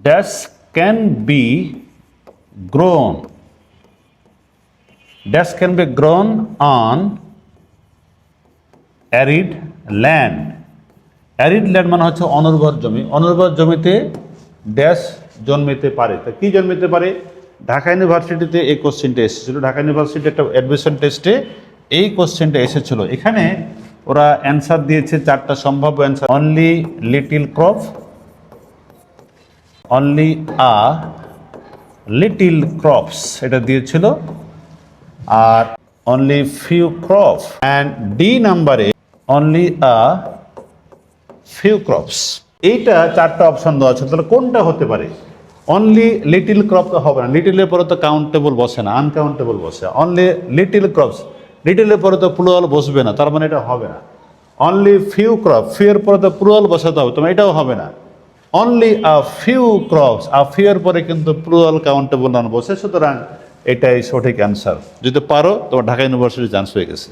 Dash can be grown, dash can be grown on arid land. Arid land মানে হচ্ছে অনুর্বর জমি, অনুর্বর জমিতে ড্যাশ জন্মিতে পারে। তা কি জন্মিতে পারে? ঢাকা ইউনিভার্সিটিতে এই কোশ্চেনটা এসেছিল, ঢাকা ইউনিভার্সিটি একটা অ্যাডমিশন টেস্টে এই কোশ্চেনটা এসেছিল। এখানে ওরা অ্যান্সার দিয়েছে চারটা সম্ভাব্য answer. Only little crop, only a little crops এটা দিয়েছিল, আর only few crop, and D নাম্বারে অনলি আ ফিউ ক্রপস। এইটা চারটা অপশন দেওয়া আছে, তাহলে কোনটা হতে পারে? অনলি লিটিল ক্রপ তো হবে না, লিটিলের পরে তো কাউন্টেবল বসে না, আনকাউন্টেবল বসে। অনলি লিটিল ক্রপস, লিটিলের পরে তো প্লুরাল বসবে না, তার মানে এটা হবে না। অনলি ফিউ ক্রপ, ফিউর পরে তো প্লুরাল বসাতে হবে, তোমার এটাও হবে না। Only a few crops, a pure পরে কিন্তু প্লুরাল কাউন্টেবল নাউন বসে, সুতরাং এটাই সঠিক অ্যান্সার। যদি পারো তোমার ঢাকা ইউনিভার্সিটি চান্স হয়ে গেছে।